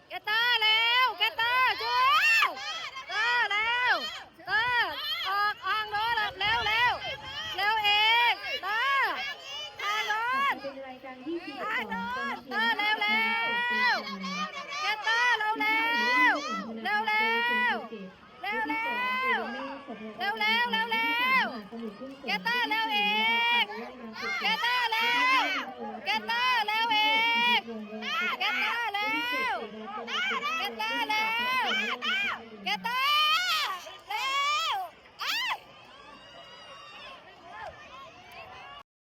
แกเตอร์เร็วแกเตอร์ช่วยเตอร์เร็วเตอร์ออกอ่างโน้นเร็วเร็วเร็วเองเตอร์อ่างโน้นอ่างโน้นเตอร์เร็วเร็วแกเตอร์เร็วเร็วเร็วเร็วเร็วเร็วเร็วเร็วเร็วเร็วแกเตอร์เร็วเองแกเตอร์เร็วแกเตอร์เร็วเองแกเตอร์เร็วแกเตอร์เร็วแกเตอร์